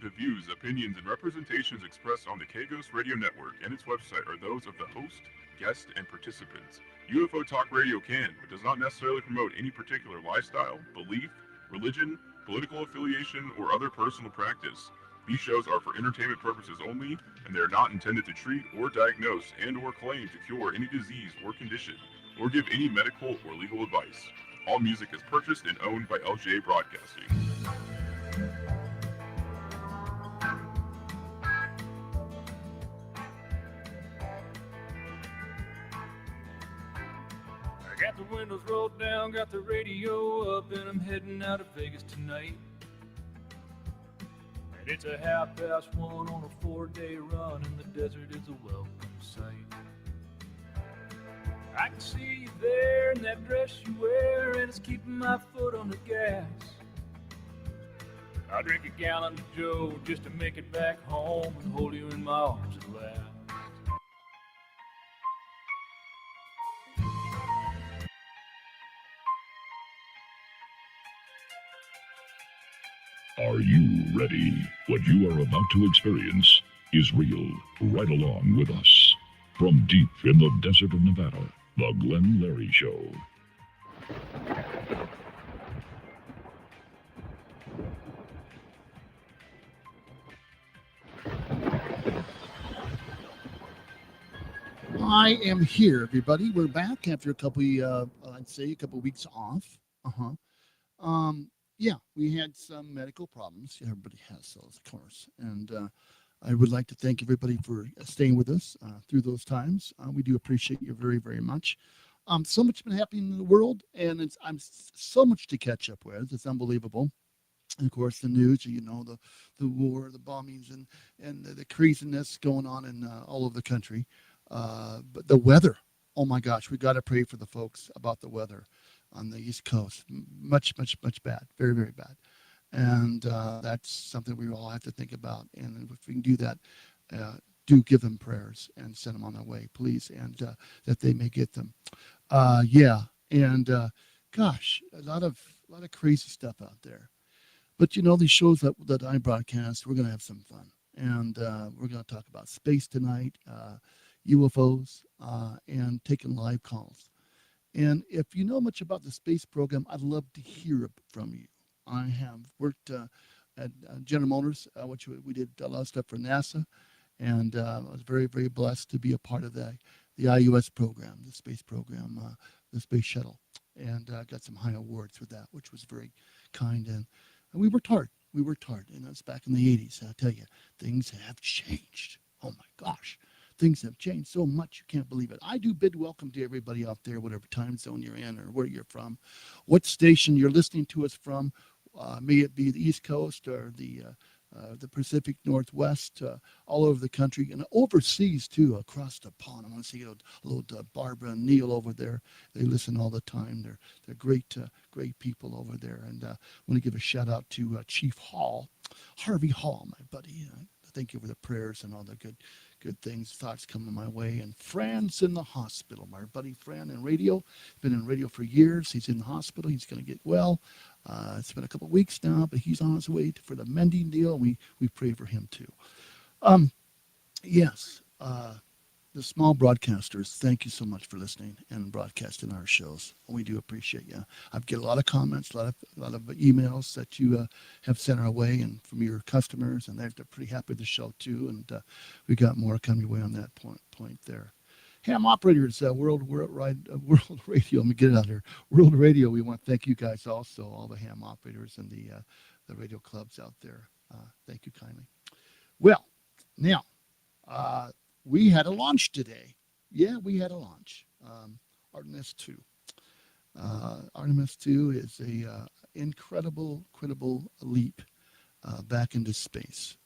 The views, opinions, and representations expressed on the Kagos Radio Network and its website are those of the host, guest, and participants. UFO Talk Radio can, but does not necessarily promote any particular lifestyle, belief, religion, political affiliation, or other personal practice. These shows are for entertainment purposes only, and they are not intended to treat or diagnose and/or claim to cure any disease or condition, or give any medical or legal advice. All music is purchased and owned by LJA Broadcasting. I got the windows rolled down, got the radio up, and I'm heading out of Vegas tonight. And it's a 1:30 on a 4-day run, and the desert is a welcome sight. I can see you there in that dress you wear, and it's keeping my foot on the gas. I'll drink a gallon of Joe just to make it back home and hold you in my arms at last. Are you ready? What you are about to experience is real. Right along with us. From deep in the desert of Nevada, The Glenn Larry Show. I am here, everybody. We're back after a couple, I'd say a couple weeks off. Yeah, we had some medical problems. Everybody has those, of course. And I would like to thank everybody for staying with us through those times. We do appreciate you very, very much. So much been happening in the world, and I'm so much to catch up with. It's unbelievable. And of course, the news, you know, the war, the bombings, and the craziness going on in all over the country. But the weather, oh my gosh, we got to pray for the folks about the weather on the East Coast. Much, much, much bad. Very, very bad. And that's something we all have to think about. And if we can do that, do give them prayers and send them on their way, please, and that they may get them. Gosh, a lot of crazy stuff out there. But you know, these shows that I broadcast, we're going to have some fun. And we're going to talk about space tonight, UFOs, and taking live calls. And if you know much about the space program, I'd love to hear from you. I have worked at General Motors, which we did a lot of stuff for NASA, and I was very, very blessed to be a part of the IUS program, the space program, the space shuttle, and got some high awards for that, which was very kind. And we worked hard. And that's back in the 80s. I tell you, things have changed. Oh my gosh. Things have changed so much, you can't believe it. I do bid welcome to everybody out there, whatever time zone you're in or where you're from, what station you're listening to us from, may it be the East Coast or the Pacific Northwest, all over the country, and overseas too, across the pond. I want to see little Barbara and Neil over there. They listen all the time. They're great people over there. And I want to give a shout out to Chief Harvey Hall, my buddy. Thank you for the prayers and all the good things, thoughts coming my way. And Fran's in the hospital. My buddy Fran in radio. Been in radio for years. He's in the hospital. He's going to get well. It's been a couple of weeks now, but he's on his way for the mending deal. We pray for him too. Yes, the small broadcasters, thank you so much for listening and broadcasting our shows. We do appreciate you. I've get a lot of comments, a lot of emails that you have sent our way, and from your customers, and they're pretty happy with the show too. And we got more coming your way on that point there. Ham operators, World Radio. Let me get it out here. World Radio. We want to thank you guys also, all the ham operators and the radio clubs out there. Thank you kindly. Well, now. We had a launch today. Yeah, we had a launch. Artemis 2. Artemis 2 is a incredible leap back into space.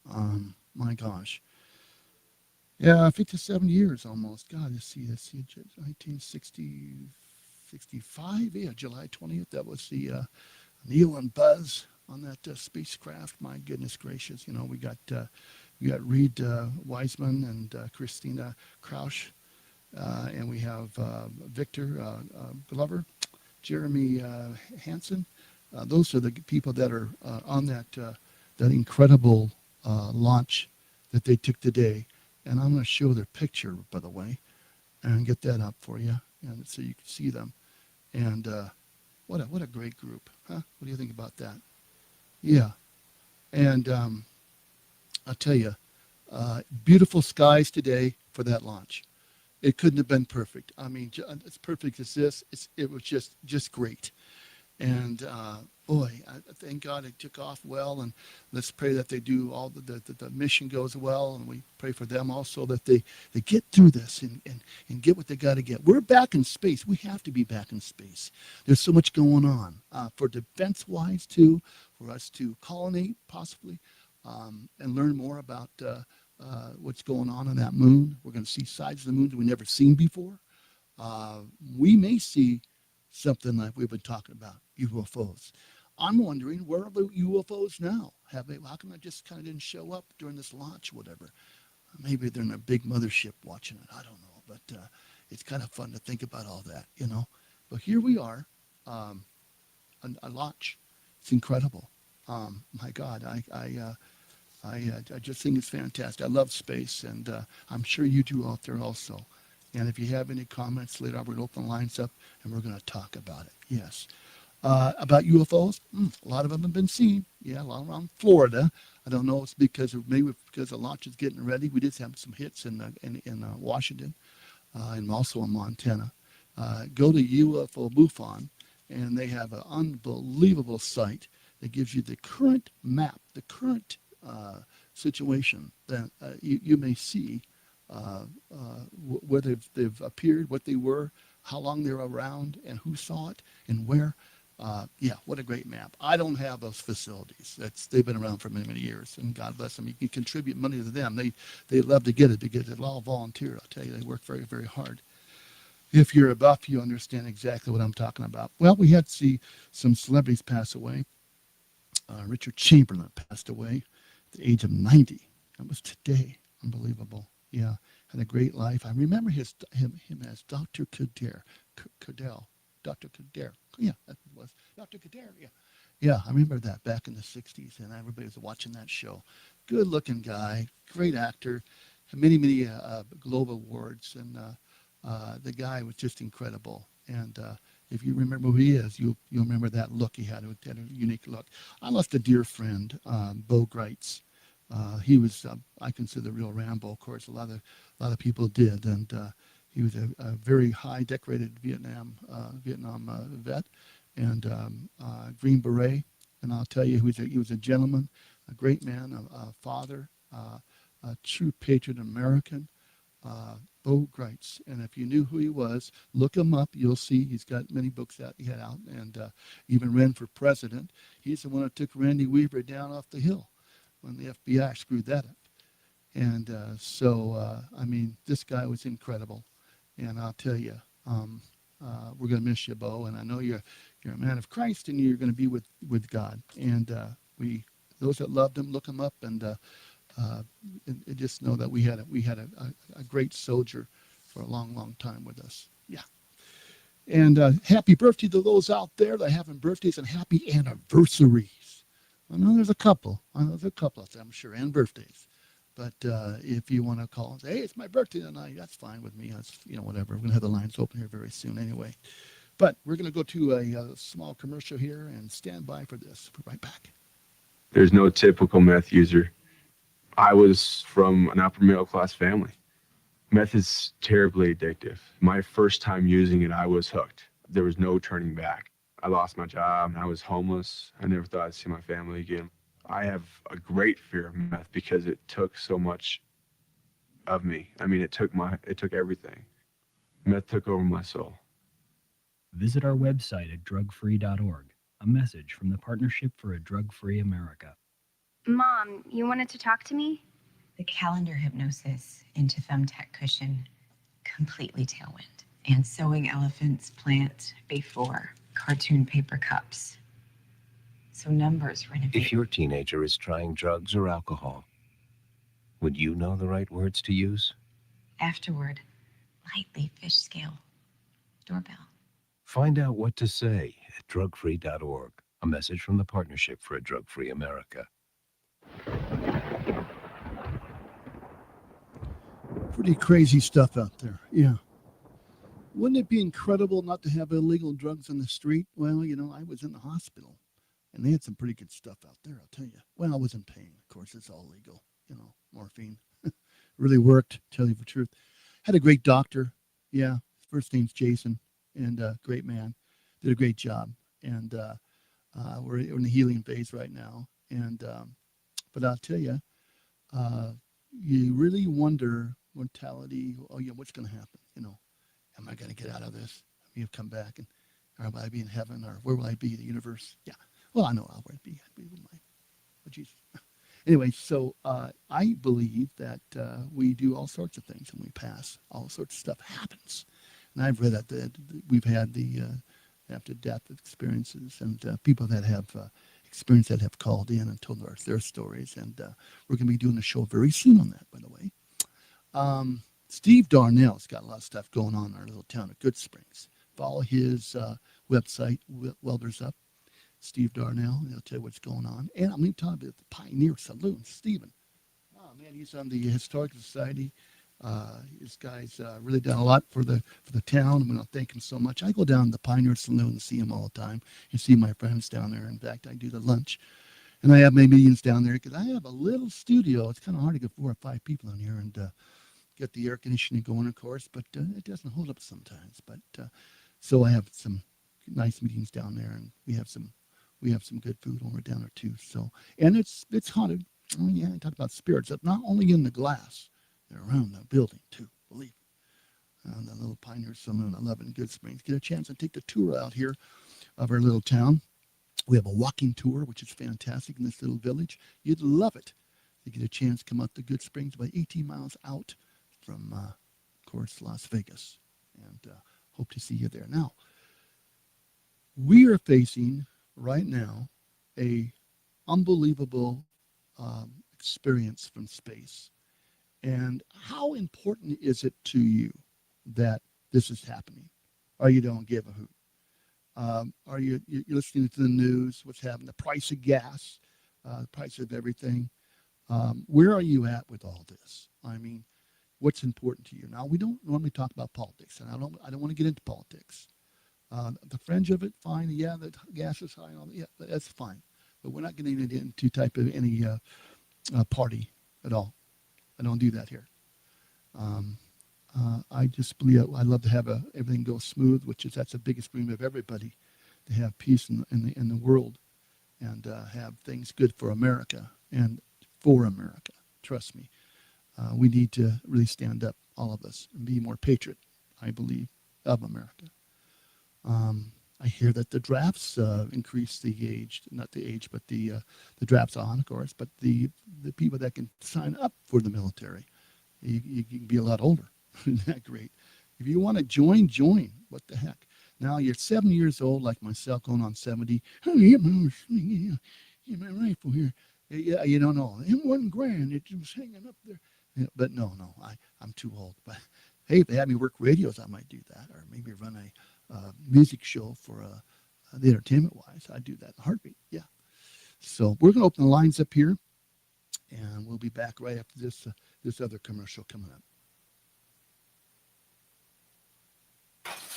My gosh. Yeah, 57 years almost. God, let's see, 1965. Yeah, July 20th. That was the Neil and Buzz on that spacecraft. My goodness gracious. You know, we got Reed Wiseman and Christina Krausch, and we have Victor Glover, Jeremy Hansen. Those are the people that are on that incredible launch that they took today. And I'm going to show their picture, by the way, and get that up for you, and so you can see them. And what a great group, huh? What do you think about that? Yeah. And I'll tell you, beautiful skies today for that launch. It couldn't have been perfect. I mean, as perfect as this, it was just great. And boy, thank God it took off well. And let's pray that they do all the mission goes well. And we pray for them also that they get through this and get what they got to get. We're back in space. We have to be back in space. There's so much going on for defense-wise too, for us to colonate possibly and learn more about what's going on that moon. We're going to see sides of the moon that we've never seen before. We may see something like we've been talking about, UFOs. I'm wondering, where are the UFOs now? How come they just kind of didn't show up during this launch or whatever? Maybe they're in a big mothership watching it. I don't know. But it's kind of fun to think about all that, you know. But here we are, a launch. It's incredible. My God, I just think it's fantastic. I love space, and I'm sure you do out there also. And if you have any comments later, we're going to open the lines up, and we're going to talk about it. Yes. About UFOs, a lot of them have been seen. Yeah, a lot around Florida. I don't know. It's because the launch is getting ready. We did have some hits in Washington, and also in Montana. Go to UFO MUFON, and they have an unbelievable site that gives you the current map, the current situation that you may see. Where they've appeared, what they were, how long they were around, and who saw it, and where. Yeah, what a great map. I don't have those facilities. They've been around for many, many years, and God bless them. You can contribute money to them. They love to get it because it's all volunteer. I'll tell you, they work very, very hard. If you're a buff, you understand exactly what I'm talking about. Well, we had to see some celebrities pass away. Richard Chamberlain passed away at the age of 90. That was today. Unbelievable. Yeah, had a great life. I remember him as Dr. Cadell. Dr. Cadell. Yeah, that was Dr. Cadell. Yeah. Yeah, I remember that back in the 60s, and everybody was watching that show. Good-looking guy, great actor, many, many Globe Awards, and the guy was just incredible. And if you remember who he is, you'll remember that look he had. He had a unique look. I lost a dear friend, Bo Greitz. He was, I consider, the real Rambo. Of course, a lot of people did, and he was a very high decorated Vietnam vet and Green Beret. And I'll tell you, he was a gentleman, a great man, a father, a true patriot American. Bo Greitz. And if you knew who he was, look him up. You'll see he's got many books that he had out, and even ran for president. He's the one that took Randy Weaver down off the hill when the FBI screwed that up. And I mean, this guy was incredible. And I'll tell you, we're going to miss you, Bo. And I know you're a man of Christ, and you're going to be with God. And those that loved him, look him up, and just know that we had a great soldier for a long, long time with us. Yeah. And happy birthday to those out there that are having birthdays, and happy anniversaries. I know there's a couple. Out there, I'm sure, and birthdays. But if you want to call and say, hey, it's my birthday tonight, that's fine with me. That's, whatever. We're going to have the lines open here very soon anyway. But we're going to go to a small commercial here and stand by for this. We're right back. There's no typical meth user. I was from an upper middle class family. Meth is terribly addictive. My first time using it, I was hooked. There was no turning back. I lost my job and I was homeless. I never thought I'd see my family again. I have a great fear of meth because it took so much of me. I mean, it took everything. Meth took over my soul. Visit our website at drugfree.org. A message from the Partnership for a Drug-Free America. Mom, you wanted to talk to me? The calendar hypnosis into thumbtack cushion, completely tailwind. And sewing elephants plant before cartoon paper cups. So numbers renovate. If your teenager is trying drugs or alcohol, would you know the right words to use? Afterward, lightly fish scale. Doorbell. Find out what to say at drugfree.org. A message from the Partnership for a Drug-Free America. Pretty crazy stuff out there. Yeah. Wouldn't it be incredible not to have illegal drugs on the street? Well, I was in the hospital and they had some pretty good stuff out there, I'll tell you. Well, I wasn't paying. Of course, it's all legal, morphine. Really worked, tell you the truth. Had a great doctor. Yeah. First name's Jason, and great man. Did a great job. And we're in the healing phase right now. And but I'll tell you, you really wonder mortality. Oh, yeah, what's going to happen? Am I going to get out of this? You've come back, and or will I be in heaven, or where will I be in the universe? Yeah. Well, I know where I'd be. I'd be with Jesus. Anyway, so I believe that we do all sorts of things when we pass. All sorts of stuff happens. And I've read that we've had the after-death experiences and people that have experienced that have called in and told their stories. And we're going to be doing a show very soon on that, by the way. Steve Darnell's got a lot of stuff going on in our little town of Good Springs. Follow his website, Welders Up, Steve Darnell. He'll tell you what's going on. And I'm going to talk about the Pioneer Saloon, Stephen. Oh, man, he's on the Historical Society. This guy's really done a lot for the town. I'm going to thank him so much. I go down to the Pioneer Saloon and see him all the time and see my friends down there. In fact, I do the lunch. And I have my meetings down there because I have a little studio. It's kind of hard to get 4 or 5 people in here and get the air conditioning going, of course, but it doesn't hold up sometimes. But so I have some nice meetings down there, and we have some good food when we're down there too. So, and it's haunted. Oh yeah, I talk about spirits. Not only in the glass, they're around the building too. Believe me. The little Pioneer Saloon, I love it in Good Springs. Get a chance to take the tour out here of our little town. We have a walking tour, which is fantastic in this little village. You'd love it. You get a chance to come out to Good Springs, about 18 miles out from, of course, Las Vegas. And hope to see you there. Now, we are facing right now a unbelievable experience from space. And how important is it to you that this is happening? Or you don't give a hoot? Are you're listening to the news, what's happening, the price of gas, the price of everything? Where are you at with all this? I mean, what's important to you? Now, we don't normally talk about politics, and I don't want to get into politics. The fringe of it, fine. Yeah, the gas is high and all that. Yeah, that's fine. But we're not getting into type of any party at all. I don't do that here. I just believe I love to have everything go smooth, that's the biggest dream of everybody, to have peace in the world and have things good for America and for America. Trust me. We need to really stand up, all of us, and be more patriot, I believe, of America. I hear that the drafts increase the age, not the age, but the drafts on, of course, but the people that can sign up for the military, you can be a lot older. Isn't that great? If you want to join. What the heck? Now you're 7 years old, like myself, going on 70. Get my rifle here. Yeah, you don't know. It wasn't grand. It was hanging up there. Yeah, but no, I'm too old. But hey, if they had me work radios, I might do that, or maybe run a music show for the entertainment-wise. I'd do that in a heartbeat. Yeah. So we're going to open the lines up here, and we'll be back right after this other commercial coming up.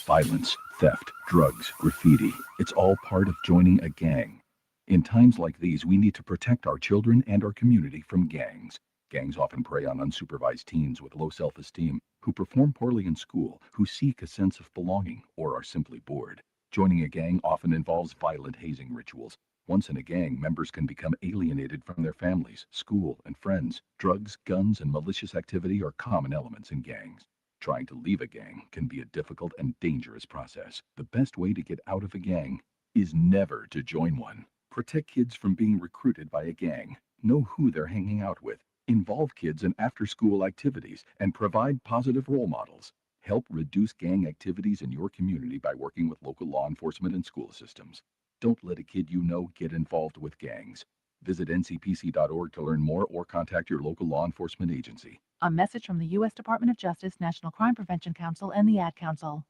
Violence, theft, drugs, graffiti. It's all part of joining a gang. In times like these, we need to protect our children and our community from gangs. Gangs often prey on unsupervised teens with low self-esteem, who perform poorly in school, who seek a sense of belonging, or are simply bored. Joining a gang often involves violent hazing rituals. Once in a gang, members can become alienated from their families, school, and friends. Drugs, guns, and malicious activity are common elements in gangs. Trying to leave a gang can be a difficult and dangerous process. The best way to get out of a gang is never to join one. Protect kids from being recruited by a gang. Know who they're hanging out with. Involve kids in after-school activities and provide positive role models. Help reduce gang activities in your community by working with local law enforcement and school systems. Don't let a kid you know get involved with gangs. Visit ncpc.org to learn more or contact your local law enforcement agency. A message from the U.S. Department of Justice, National Crime Prevention Council, and the Ad Council.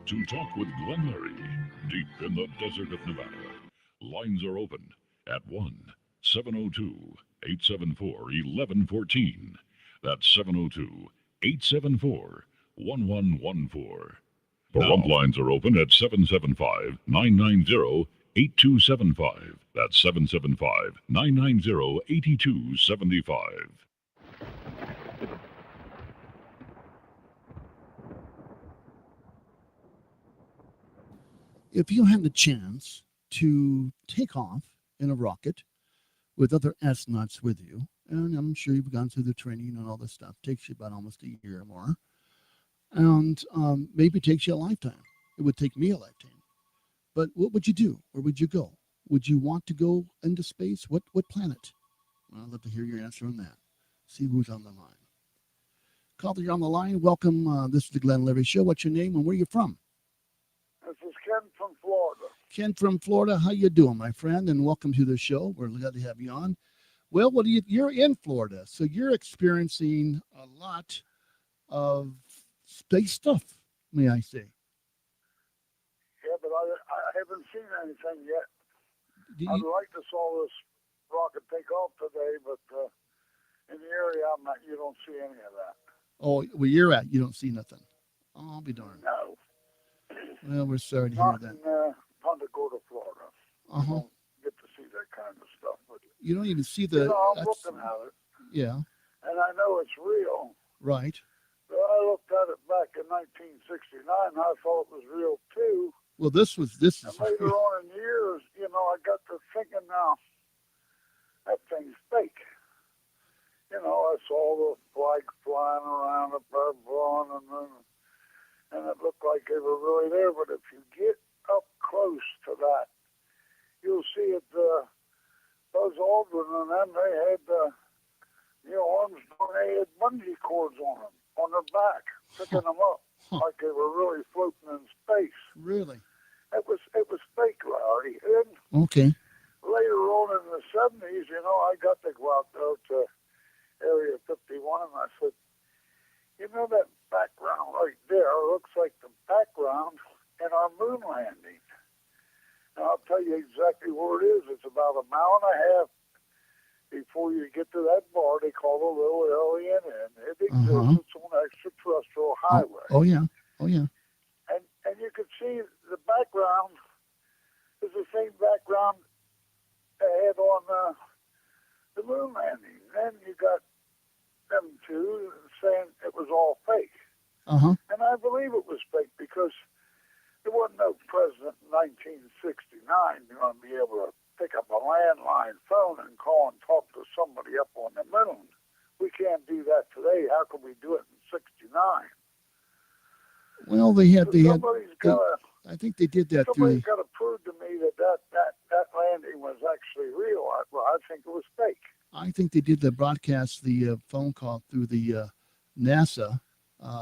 to talk with Glenn Larry, deep in the desert of Nevada. Lines are open at 1-702-874-1114. That's 702-874-1114. Pahrump lines are open at 775-990-8275. That's 775-990-8275. If you had the chance to take off in a rocket with other astronauts with you, and I'm sure you've gone through the training and all this stuff, takes you about almost a year or more, and maybe it takes you a lifetime. It would take me a lifetime. But what would you do? Where would you go? Would you want to go into space? What planet? Well, I'd love to hear your answer on that. See who's on the line. Caller, you're on the line. Welcome. This is the Glenn Larry Show. What's your name and where are you from? This is Ken from Florida. Ken from Florida. How you doing, my friend? And welcome to the show. We're glad to have you on. Well, you're in Florida, so you're experiencing a lot of space stuff, may I say. Yeah, but I haven't seen anything yet. You, I'd like to saw this rocket take off today, but in the area I'm at, you don't see any of that. oh, where you're at, you don't see nothing. Oh, I'll be darned. No. Well, we're sorry to hear Not that. in Punta Gorda, Florida. Uh-huh. You don't get to see that kind of stuff. But, You don't even see the... I'm looking at it, Yeah, and I know it's real. right. But I looked at it back in 1969, and I thought it was real, too. Well, this is... And later on in years, I got to thinking now, that thing's fake. I saw the flag flying around up Apirl, and it looked like they were really there. But if you get up close to that, you'll see it. Buzz Aldrin and them, they had Neil Armstrong. They had bungee cords on them, on their back, picking them up like they were really floating in space. Really? It was fake, Larry. And Okay. later on in the 70s, I got to go out there to Area 51, and I said, that background right there looks like the background in our moon landing. And I'll tell you exactly where it is. It's about a mile and a half before you get to that bar they call the Little Alien Inn. It exists. It's on extraterrestrial highway. Oh, yeah. Oh, yeah. And you can see the background is the same background they had on the moon landing. Then you got them two saying it was all fake. Uh-huh. And I believe it was fake because there wasn't no president in 1969 going to be able to pick up a landline phone and call and talk to somebody up on the moon. We can't do that today. How can we do it in 69? Well, I think they did that Somebody's got to prove to me that landing was actually real. I think it was fake. I think they did the broadcast, the phone call through the NASA,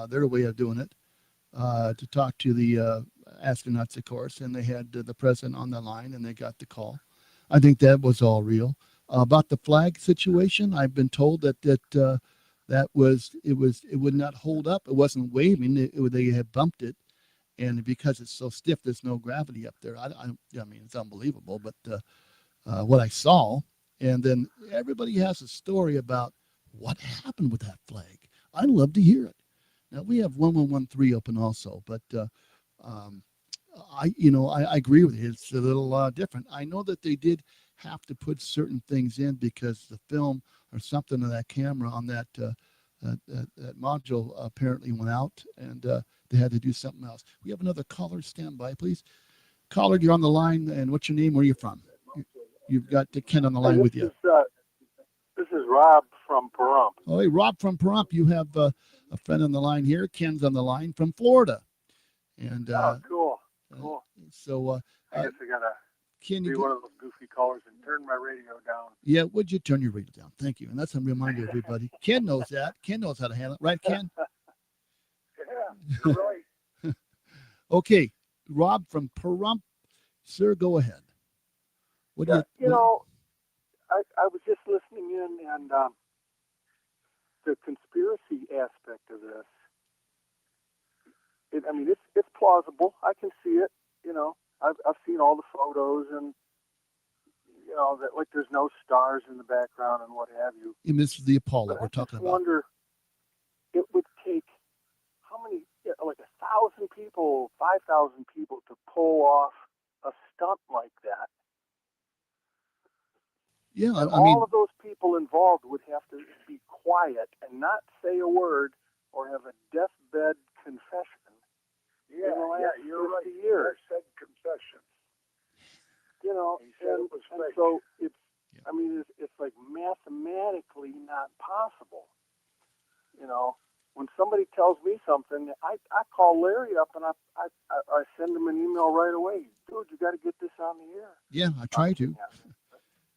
their way of doing it, to talk to the astronauts, of course, and they had the president on the line, and they got the call. I think that was all real. About the flag situation, I've been told that it would not hold up. It wasn't waving. They had bumped it, and because it's so stiff, there's no gravity up there. I mean, it's unbelievable. But what I saw, and then everybody has a story about what happened with that flag. I'd love to hear it. Now we have 1113 open also, but I agree with you. It's a little different. I know that they did have to put certain things in because the film or something of that camera on that module apparently went out, and they had to do something else. We have another caller. Stand by, please. Caller, you're on the line, and what's your name? Where are you from? You've got Ken on the line with you. This is Rob from Pahrump. Oh, hey, Rob from Pahrump. You have a friend on the line here. Ken's on the line from Florida. And cool. So I guess I gotta be one of those goofy callers and turn my radio down. Yeah, would you turn your radio down? Thank you. And that's a reminder, everybody. Ken knows that. Ken knows how to handle it, right, Ken? Yeah, you're right. Okay, Rob from Pahrump, sir, go ahead. What do you know? I was just listening in, and the conspiracy aspect of this I mean, it's plausible. I can see it. You know, I've seen all the photos, and you know that like there's no stars in the background and what have you. And this is the Apollo But we're I talking just about. wonder, it would take how many, like 1,000 people, 5,000 people to pull off a stunt like that. Yeah, And I mean, all of those people involved would have to be quiet and not say a word or have a deathbed confession. Yeah, in the last you're 50 right. years. I said confession. You know, He said and, it was and fake. so I mean, it's like mathematically not possible. You know, when somebody tells me something, I call Larry up and I send him an email right away. Dude, you got to get this on the air. yeah, I try to.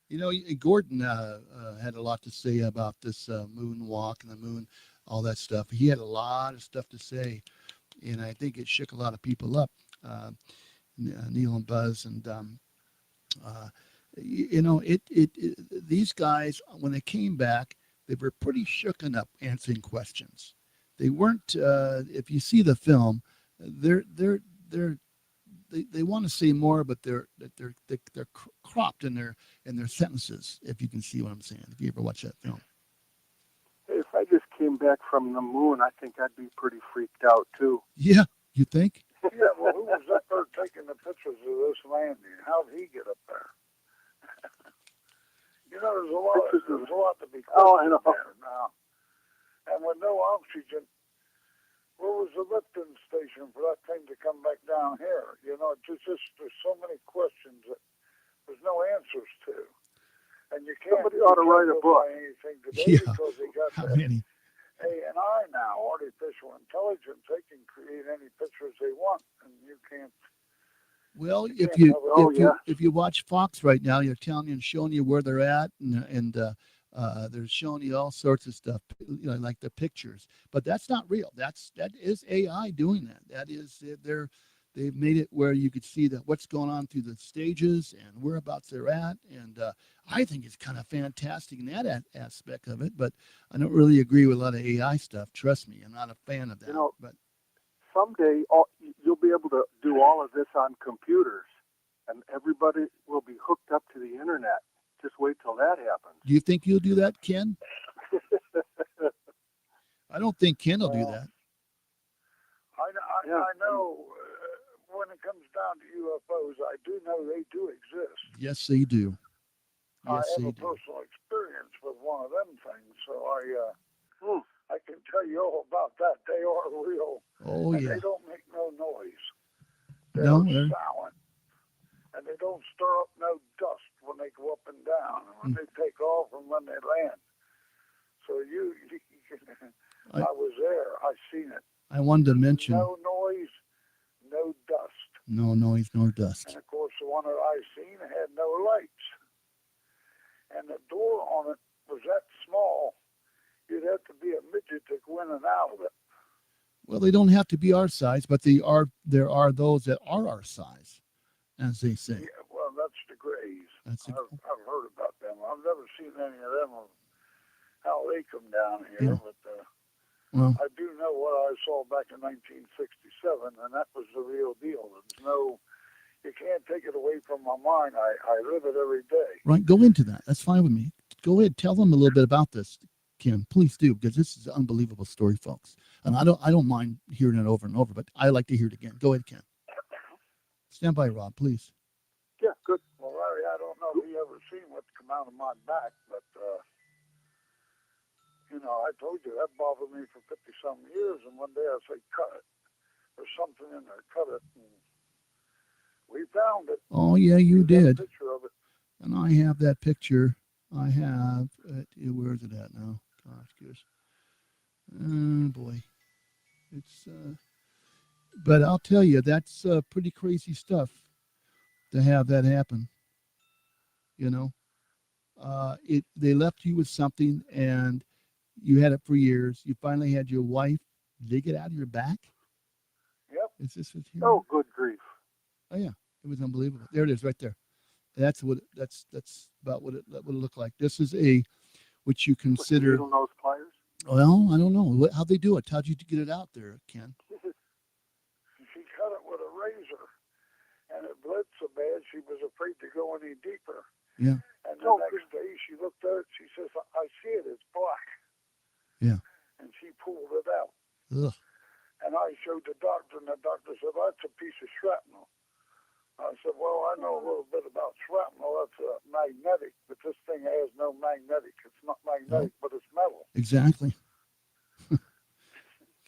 You know, Gordon had a lot to say about this moon walk and the moon, all that stuff. He had a lot of stuff to say, and I think it shook a lot of people up. Neil and Buzz, and you know, these guys when they came back, they were pretty shooken up answering questions. They weren't. If you see the film, they want to say more, but they're cropped in their sentences. If you can see what I'm saying, if you ever watch that film. Hey, if I just came back from the moon, I think I'd be pretty freaked out too. Yeah, you think? Yeah, well, who was up there taking the pictures of this landing? How did he get up there? You know, there's a lot to be questioned there now. And with no oxygen, where was the lifting station for that thing to come back down here? You know, there's so many questions that there's no answers to. And you can't. Somebody ought to write a book. Anything today Yeah. because they got How that many? AI now, artificial intelligence. They can create any pictures they want, and you can't. Well, You if can't you have it all. if you watch Fox right now, you're telling you and showing you where they're at, and they're showing you all sorts of stuff, you know, like the pictures. But that's not real. That is AI doing that. That is they've made it where you could see that what's going on through the stages and whereabouts they're at, and I think it's kind of fantastic in that aspect of it. But I don't really agree with a lot of AI stuff. Trust me, I'm not a fan of that. You know, but someday you'll be able to do all of this on computers, and everybody will be hooked up to the internet. Just wait till that happens. do you think you'll do that, Ken? I don't think Ken will do that. I know when it comes down to UFOs, I do know they do exist. Yes, they do. Yes, I have they a do. personal experience with one of them things, so I can tell you all about that. They are real. Oh, and yeah. They don't make no noise. No, They're silent. And they don't stir up no dust when they go up and down, and when they take off and when they land. So you I was there. I seen it. I wanted to mention No noise, no dust. no noise, no dust. And of course, the one that I seen had no lights. And the door on it was that small, you'd have to be a midget to go in and out of it. Well, they don't have to be our size, but there are those that are our size, as they say. Yeah, well, that's the Greys. That's I've heard about them. I've never seen any of them, how they come down here, Yeah. but Well, I do know what I saw back in 1967, and that was the real deal. You can't take it away from my mind. I live it every day. right, go into that. That's fine with me. Go ahead, tell them a little bit about this, Ken. Please do, because this is an unbelievable story, folks. And I don't mind hearing it over and over, but I like to hear it again. Go ahead, Ken. Stand by, Rob, please. Yeah, good. Well, Larry, I don't know if you ever seen what's come out of my back, but I told you that bothered me for 50-some years, and one day I said, cut it. There's something in there, cut it. And we found it. Oh, yeah, you We got a did. picture of it. And I have that picture. I have it. Where is it at now? Gosh, gosh. Oh, boy. It's, but I'll tell you, that's pretty crazy stuff to have that happen. You know, they left you with something and you had it for years. You finally had your wife dig it out of your back. Yep. Is this what here? Oh, good grief. Oh, yeah. It was unbelievable. There it is right there. That's about what it looked like. This is which you consider. Needle nose pliers? Well, I don't know how they do it. How'd you get it out there, Ken? bled so bad she was afraid to go any deeper. Yeah. And the next day she looked at it, she says, I see it, it's black. Yeah. And she pulled it out. Ugh. And I showed the doctor, and the doctor said, that's a piece of shrapnel. I said, well, I know a little bit about shrapnel. That's magnetic, but this thing has no magnetic. It's not magnetic, but it's metal. Exactly.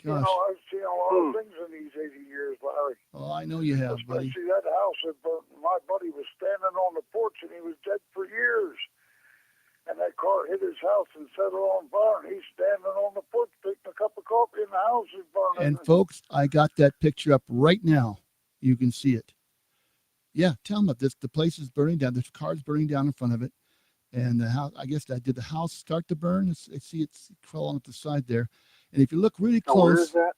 You know, I've seen a lot of things in these 80 years, Larry. Oh, I know you have, buddy. Especially that house that burnt. My buddy was standing on the porch, and he was dead for years. And that car hit his house and set it on fire, and he's standing on the porch taking a cup of coffee, and the house is burning. And folks, I got that picture up right now. You can see it. Yeah, tell them about this. The place is burning down. There's cars burning down in front of it. And the house, I guess did the house start to burn? I see it's crawling up the side there. And if you look really close, where is that?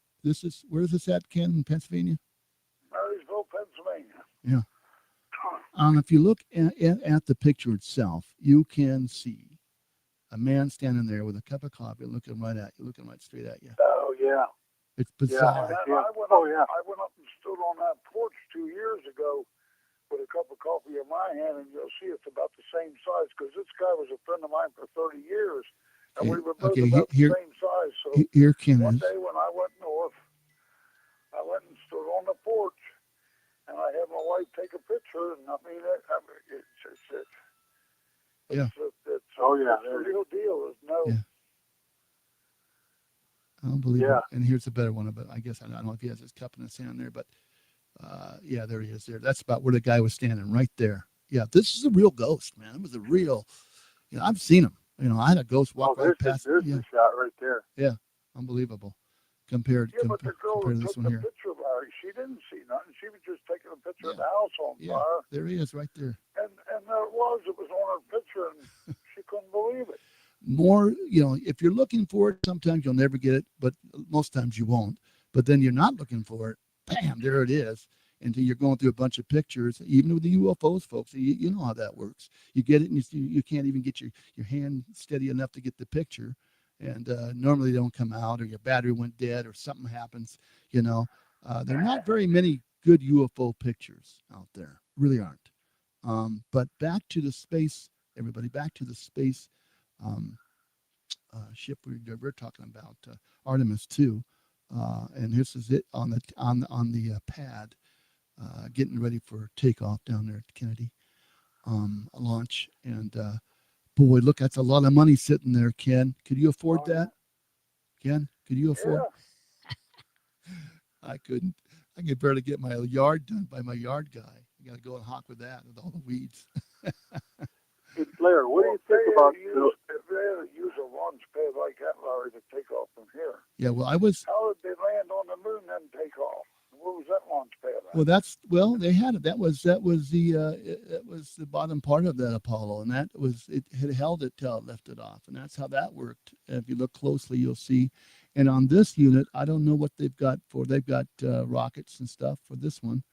Where is this at, Ken, in Pennsylvania? Marysville, Pennsylvania. Yeah. If you look at the picture itself, you can see a man standing there with a cup of coffee looking right straight at you. Oh, yeah. It's bizarre. Yeah. I went up and stood on that porch 2 years ago with a cup of coffee in my hand, and you'll see it's about the same size, because this guy was a friend of mine for 30 years, and we were both about the same size. So here Ken one is. day when I went north, I went and stood on the porch, and I had my wife take a picture, and it's a real deal. There's no. Yeah. Unbelievable. Yeah. And here's a better one, but I guess I don't know if he has his cup in his hand there, but yeah, there he is there. That's about where the guy was standing right there. Yeah, this is a real ghost, man. It was a real, I've seen him. I had a ghost walk right past. There's the shot right there. Yeah, unbelievable. Compared but the girl compared who to this took one the here. picture, Larry, she didn't see nothing. She was just taking a picture of the house on fire. There he is right there. And there it was. It was on her picture, and she couldn't believe it. More, if you're looking for it, sometimes you'll never get it, but most times you won't. But then you're not looking for it. Bam, there it is. And you're going through a bunch of pictures, even with the UFOs, folks. You know how that works. You get it, and you can't even get your hand steady enough to get the picture. And normally they don't come out, or your battery went dead, or something happens. There are not very many good UFO pictures out there. Really aren't. But back to the space, everybody. Back to the space ship we're talking about, Artemis 2. And this is it on the pad, getting ready for takeoff down there at Kennedy launch. And boy, look, that's a lot of money sitting there, Ken. Could you afford that? Ken, could you afford? Yeah. I couldn't. I could barely get my yard done by my yard guy. I got to go and hawk with that, with all the weeds. Hey, Blair, what do you think about if they had to use a launch pad like that, Larry, to take off from here? Yeah, well, How did they land on the moon and take off? What was that launch pad at? They had it. That was the bottom part of that Apollo, and it had held it till it lifted off, and that's how that worked. If you look closely, you'll see. And on this unit, I don't know what they've got for. They've got rockets and stuff for this one.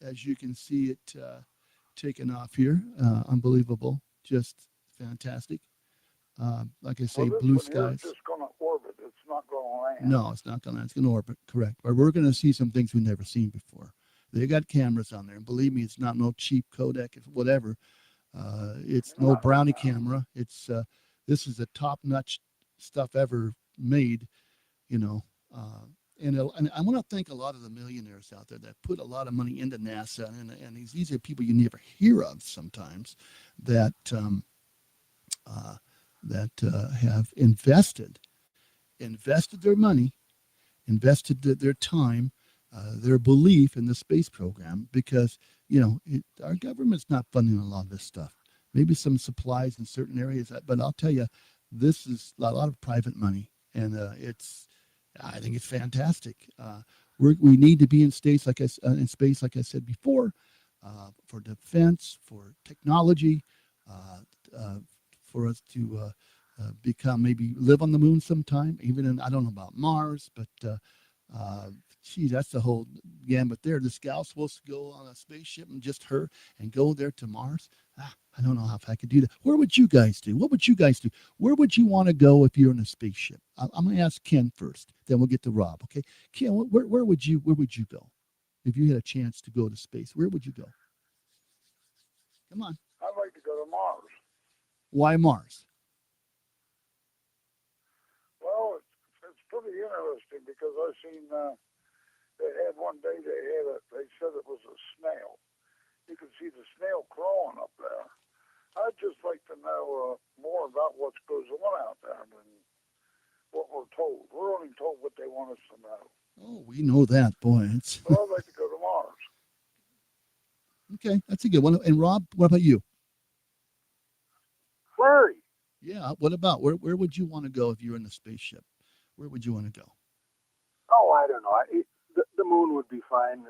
As you can see it taking off here, unbelievable, just fantastic. Like I say, blue skies. It's just going to orbit. It's not going to land. No, it's not going to land. It's going to orbit, correct. But we're going to see some things we've never seen before. They got cameras on there, and believe me, it's not no cheap Kodak, whatever. It's no brownie camera. It's this is the top-notch stuff ever made, And I want to thank a lot of the millionaires out there that put a lot of money into NASA, and these are people you never hear of sometimes that have invested their money, invested their time, their belief in the space program, because our government's not funding a lot of this stuff. Maybe some supplies in certain areas, but I'll tell you, this is a lot of private money, and I think it's fantastic. We need to be in space, like I said before, for defense, for technology, for us to become, maybe live on the moon sometime. Even I don't know about Mars, but that's the whole gambit there. This gal's supposed to go on a spaceship and just her and go there to Mars. I don't know if I could do that. Where would you guys do? What would you guys do? Where would you want to go if you're in a spaceship? I'm going to ask Ken first, then we'll get to Rob. Okay, Ken, where would you go? if you had a chance to go to space, where would you go? Come on. I'd like to go to Mars. Why Mars? Well, it's pretty interesting because I seen they had one day they said it was a snail. You could see the snail crawling up there. I'd just like to know more about what goes on out there than what we're told. We're only told what they want us to know. Oh, we know that, boy. It's So I'd like to go to Mars. okay. That's a good one. And Rob, what about you? Larry. Yeah. What about where would you want to go if you were in a spaceship? Where would you want to go? Oh, I don't know. The moon would be fine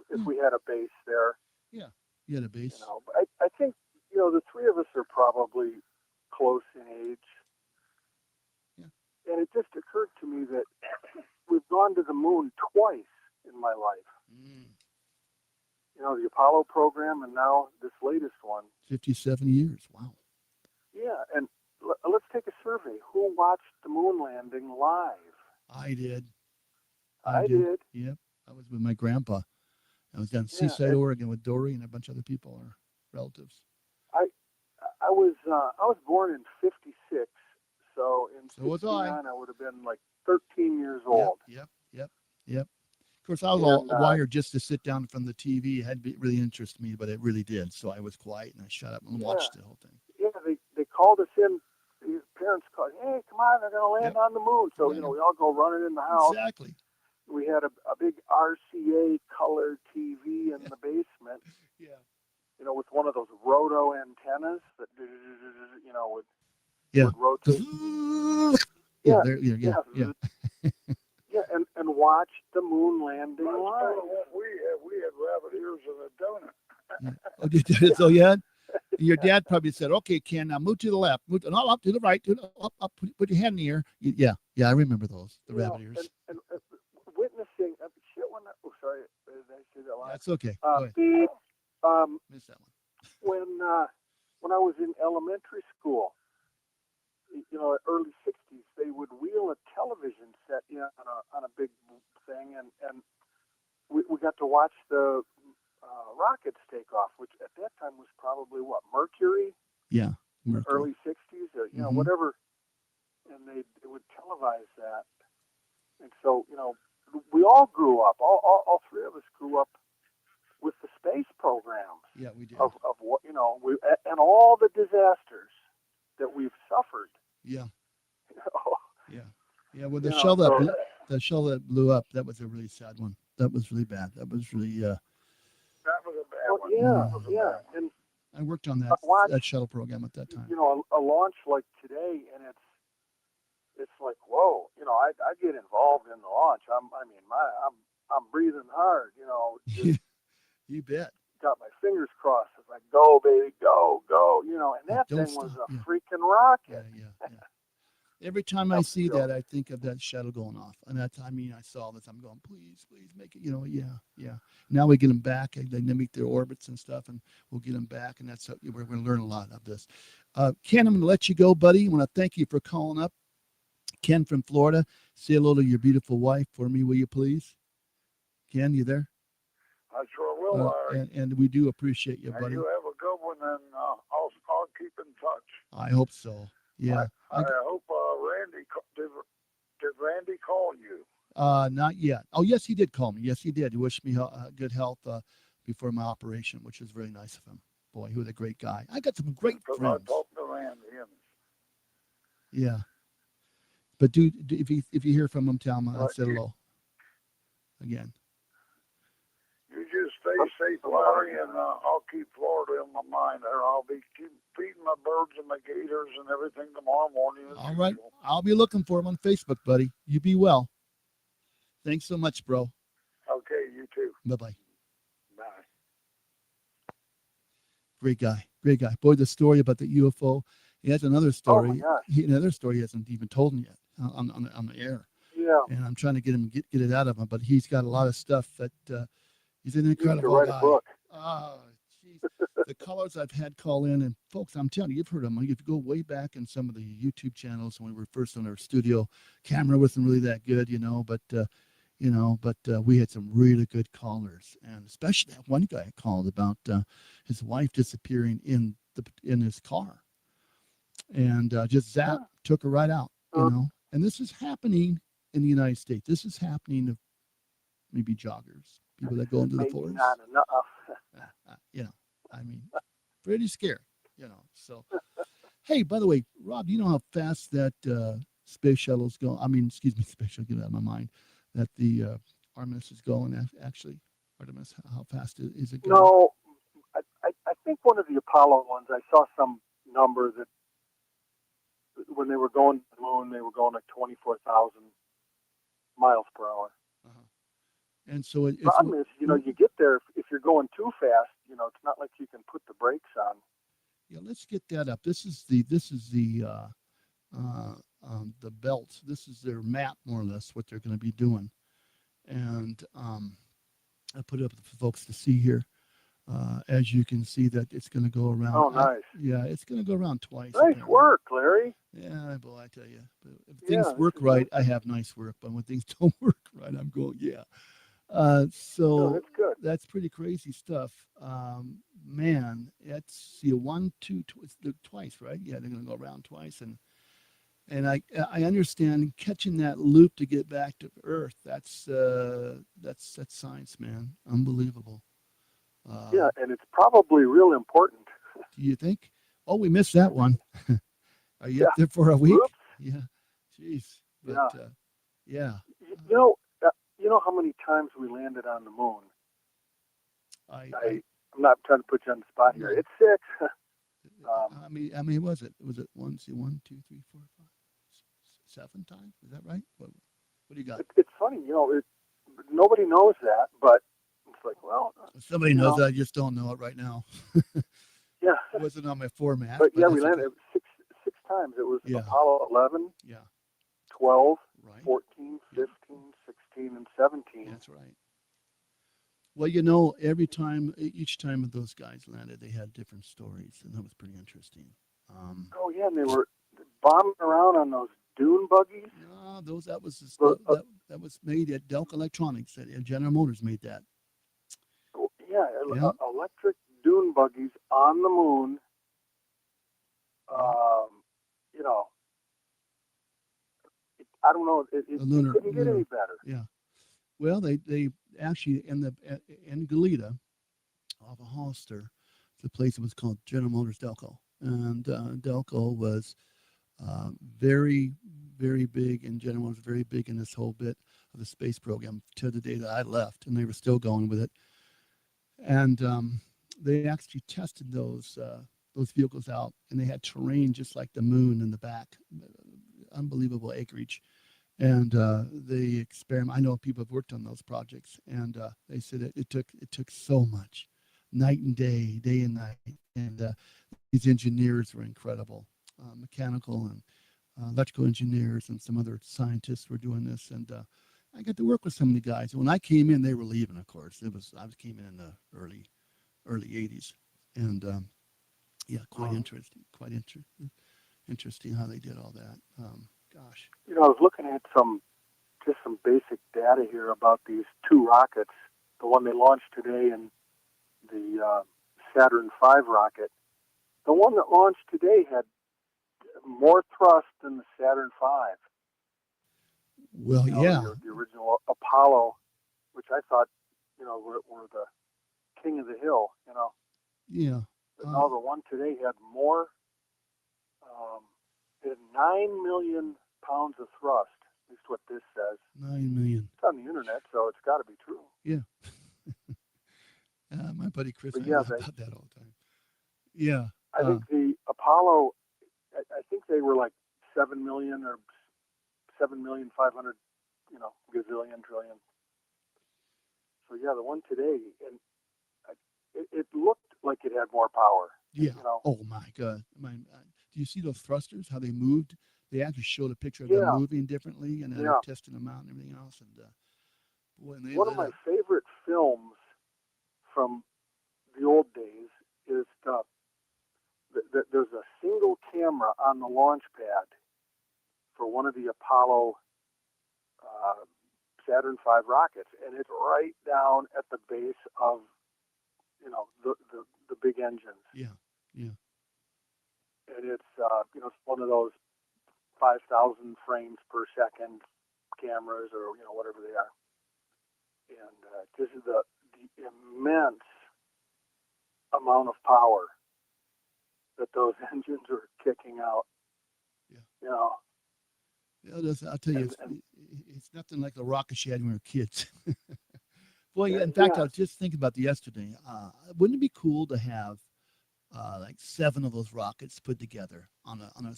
if we had a base there. Yeah, you had a base. You know, but I think the three of us are probably close in age. Yeah. And it just occurred to me that we've gone to the moon twice in my life. Mm. The Apollo program and now this latest one. 57 years. Wow. Yeah, and let's take a survey. Who watched the moon landing live? I did. I did. Yep. I was with my grandpa. I was down in Seaside, Oregon with Dory and a bunch of other people, our relatives. I was born in '56, so in was I. '69 I would have been like 13 years old. Yep. Of course, I was all wired just to sit down from the TV. It had to really interest me, but it really did. So I was quiet and I shut up and watched the whole thing. Yeah, they called us in. His parents called, hey, come on, they're going to land on the moon. So, we all go running in the house. Exactly. We had a big RCA color TV in the basement. Yeah. With one of those roto antennas that, would rotate. Yeah, and watch the moon landing live. We had rabbit ears and a donut. Oh, you did? So yeah, your dad probably said, "Okay, Ken, now move to the left, move up to the right, up, put your hand in the air." Yeah, I remember those, the rabbit ears. And witnessing shit when sorry, did I say that line? That's okay. Go ahead. Missed that one. When I was in elementary school, early '60s, they would wheel a television set on a big thing, and we got to watch the rockets take off, which at that time was probably Mercury. Yeah, Mercury. Early '60s, or whatever, and they would televise that, and so we all grew up. All three of us grew up with the space programs. Yeah, we did. Of what and all the disasters that we've suffered. Yeah. Yeah. Yeah. Well, the shell that blew up, that was a really sad one. That was really bad. That was really. That was a bad one. Yeah. And I worked on that shuttle program at that time. A launch like today, and it's like, whoa. I get involved in the launch. I'm breathing hard. Just you bet. Got my fingers crossed. It's like, go, baby, go. And that thing was a freaking rocket. Yeah. Every time I see that, I think of that shuttle going off. And I saw this. I'm going, please make it. Yeah. Now we get them back. They make their orbits and stuff, and we'll get them back. And that's we're going to learn a lot of this. Ken, I'm going to let you go, buddy. I want to thank you for calling up. Ken from Florida. Say hello to your beautiful wife for me, will you please? Ken, you there? I sure will, Larry. And we do appreciate you, buddy. You have a good one, and I'll keep in touch. I hope so. Yeah. I hope Randy did Randy call you? Not yet. Oh, yes, he did call me. Yes, he did. He wished me good health before my operation, which was very nice of him. Boy, he was a great guy. I got some great friends. I talked to Randy. Yeah. But if you hear from him, tell him I said hello. Again. You just stay safe, Larry, and I'll keep Florida in my mind there. I'll be feeding my birds and my gators and everything tomorrow morning. All right. I'll be looking for him on Facebook, buddy. You be well. Thanks so much, bro. Okay, you too. Bye-bye. Bye. Great guy. Boy, the story about the UFO. He has another story. Oh my gosh. Another story he hasn't even told me yet on the air. Yeah. And I'm trying to get it out of him, but he's got a lot of stuff that he's an incredible guy. A book. Oh, jeez. The callers I've had call in, and folks, I'm telling you, you've heard him. If you go way back in some of the YouTube channels when we were first on our studio, camera wasn't really that good, but But we had some really good callers, and especially that one guy called about his wife disappearing in his car, and just took her right out. And this is happening in the United States. This is happening to maybe joggers, people that go into the Maybe forest. not enough. I mean, pretty scary. So, hey, by the way, Rob, you know how fast that space shuttle's going? I mean, excuse me, space shuttle, get it out of my mind. That the Artemis is going, actually. Artemis, how fast is it going? No, I think one of the Apollo ones, I saw some number that when they were going to the moon, they were going at 24,000 miles per hour. And so the problem is, you get there, if you're going too fast, it's not like you can put the brakes on. Yeah, let's get that up. This is the belt. This is their map, more or less, what they're going to be doing. And I put it up for folks to see here. As you can see, that it's going to go around. Oh, nice. It's going to go around twice. Nice apparently. work, Larry. Yeah, boy, I tell you. If things work right, I have nice work. But when things don't work right, I'm going, yeah. So that's good. That's pretty crazy stuff. Man, it's twice, right? Yeah, they're going to go around twice, and I understand catching that loop to get back to Earth. That's science, man. Unbelievable. Yeah, and it's probably real important. Do you think? Oh, we missed that one. Are you up there for a week? Oops. Yeah. Jeez. But, yeah. You know how many times we landed on the moon? I'm not trying to put you on the spot here. It's 6. How many was it? Was it 1, 2, 3, 4, 5, 7 times? Is that right? What do you got? It's funny, nobody knows that, but it's like, well, somebody knows that. I just don't know it right now. Yeah. It wasn't on my format. But yeah, we landed six times. It was Apollo 11, 12, 14, 15, 16, and 17. That's right. Well, each time those guys landed, they had different stories, and that was pretty interesting. Oh yeah, and they were bombing around on those dune buggies. No, that was made at Delco Electronics. General Motors made that. Yeah, electric dune buggies on the moon. I don't know. It couldn't get any better. Yeah. Well, they actually in Goleta, off of Hollister, the place that was called General Motors Delco, and Delco was very, very big, and General Motors was very big in this whole bit of the space program to the day that I left, and they were still going with it. And they actually tested those vehicles out, and they had terrain just like the moon in the back, unbelievable acreage. And the experiment, I know people have worked on those projects, and they said it took so much, night and day and night. And these engineers were incredible, mechanical and electrical engineers, and some other scientists were doing this. And I got to work with some of the guys. When I came in, they were leaving. Of course, I came in the early 80s, and quite interesting. Interesting how they did all that. Gosh. I was looking at some basic data here about these 2 rockets. The one they launched today and the Saturn V rocket. The one that launched today had more thrust than the Saturn V. Well, the original Apollo, which I thought, were the king of the hill. Yeah. But no, the one today had more. It had 9 million pounds of thrust. At least what this says. 9 million. It's on the internet, so it's got to be true. Yeah. My buddy Chris, I know about that all the time. Yeah. I think the Apollo, I think they were like 7 million or 7,500,000, gazillion, trillion. So yeah, the one today, and it looked like it had more power. Yeah. Oh my God. Do you see those thrusters? How they moved? They actually showed a picture of them moving differently, and they're testing them out and everything else. And one of my favorite films from the old days is there's a single camera on the launch pad for one of the Apollo Saturn V rockets, and it's right down at the base of, the big engines. Yeah. And it's, it's one of those 5,000 frames per second cameras, or whatever they are. And this is the immense amount of power that those engines are kicking out. Yeah. I'll tell you, it's nothing like the rockets you had when we were kids. Boy, in fact, I was just thinking about yesterday. Wouldn't it be cool to have like 7 of those rockets put together on a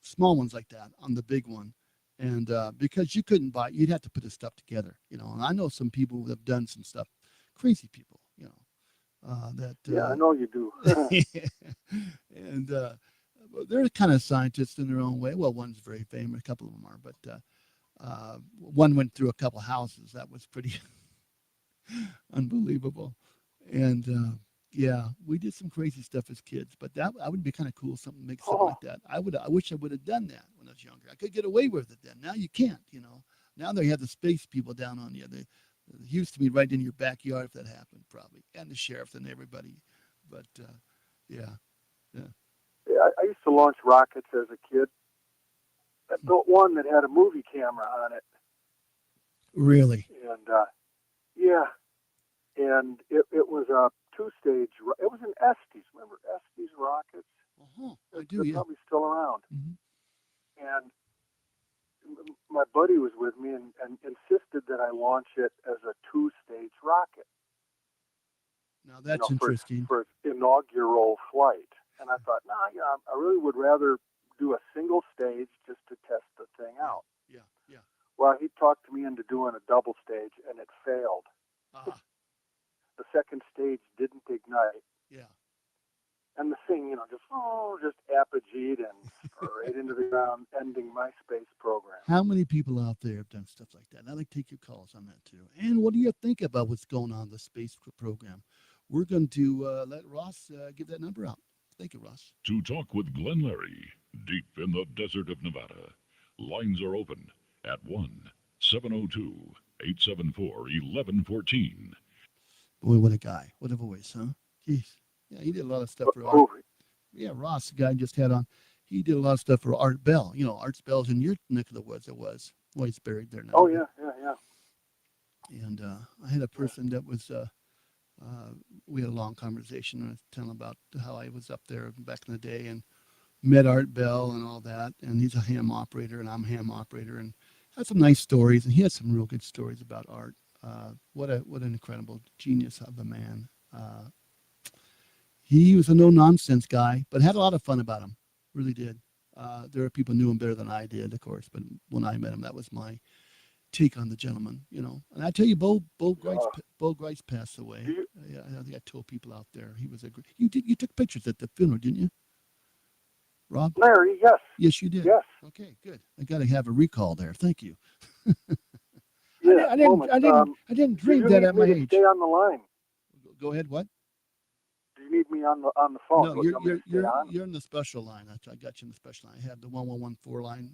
small ones like that on the big one, and because you couldn't buy, you'd have to put this stuff together, And I know some people who have done some stuff, crazy people, that. I know you do. And they're kind of scientists in their own way. Well, one's very famous, a couple of them are, but one went through a couple houses. That was pretty unbelievable. And yeah, we did some crazy stuff as kids, but that would be kind of cool. Something make something like that. I wish I would have done that when I was younger. I could get away with it then. Now you can't. Now they have the space people down on you. They used to be right in your backyard if that happened, probably, and the sheriff and everybody. But yeah. I used to launch rockets as a kid. I built one that had a movie camera on it. Really? And and it was a 2-stage. It was an Estes. Remember Estes rockets? I do. They're Yeah. probably still around. Mm-hmm. And my buddy was with me and insisted that I launch it as a 2-stage rocket. Now that's interesting. For its inaugural flight. And I thought, I really would rather do a single stage just to test the thing out. Yeah. Well, he talked me into doing a double stage, and it failed. The second stage didn't ignite. Yeah. And the thing, just apogeed and straight into the ground, ending my space program. How many people out there have done stuff like that? And I'd like to take your calls on that too. And what do you think about what's going on in the space program? We're going to let Ross give that number out. Thank you, Ross. To talk with Glenn Larry, deep in the desert of Nevada, lines are open at 1-702-874-1114. Boy, what a guy. What a voice, huh? Jeez. Yeah, he did a lot of stuff for Art. Yeah, Ross, the guy I just had on, he did a lot of stuff for Art Bell. Art Bell's in your neck of the woods. It was. Well, he's buried there now. Oh, yeah. And I had a person that was... we had a long conversation, and I was telling about how I was up there back in the day and met Art Bell and all that. And he's a ham operator, and I'm a ham operator, and had some nice stories. And he had some real good stories about Art. What an incredible genius of a man. He was a no-nonsense guy, but had a lot of fun about him. Really did. There are people who knew him better than I did, of course. But when I met him, that was my take on the gentleman, And I tell you, Bo Grice passed away. Yeah, I think I told people out there he was a great. You took pictures at the funeral, didn't you, Rob? Larry, yes. Yes, you did. Yes. Okay, good. I got to have a recall there. Thank you. Yeah, I didn't dream that at my age. Stay on the line. Go ahead. What? Do you need me on the phone? No, you're in the special line. I got you in the special line. I have the 1114 line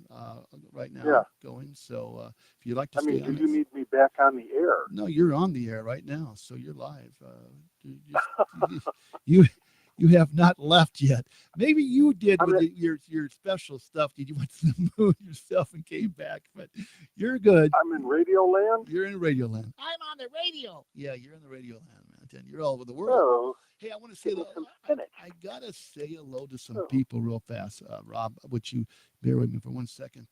right now going. So if you'd like to stay on, do you need me back on the air? No, you're on the air right now, so you're live. You have not left yet. Maybe you did with your special stuff. Did you went to the moon yourself and came back? But you're good. I'm in Radio Land. You're in Radio Land. I'm on the radio. Yeah, you're in the Radio Land, man. You're all over the world. Oh, hey, I want to say I gotta say hello to some people real fast. Rob, would you bear with me for 1 second?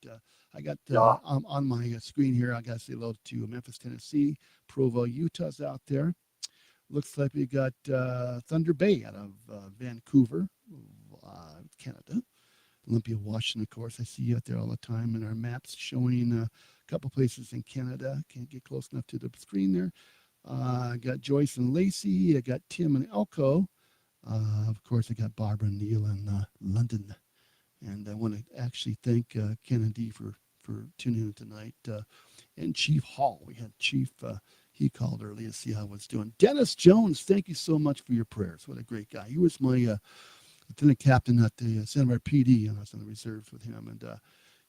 I got on my screen here. I gotta say hello to Memphis, Tennessee, Provo, Utah's out there. Looks like we got Thunder Bay out of Vancouver, Canada. Olympia, Washington, of course. I see you out there all the time in our maps showing a couple places in Canada. Can't get close enough to the screen there. I got Joyce and Lacey. I got Tim and Elko. Of course, I got Barbara and Neil in London. And I want to actually thank Kennedy for tuning in tonight. And Chief Hall. We had Chief... he called early to see how I was doing. Dennis Jones, thank you so much for your prayers. What a great guy. He was my lieutenant captain at the Santa Barbara PD, and I was in the reserves with him. And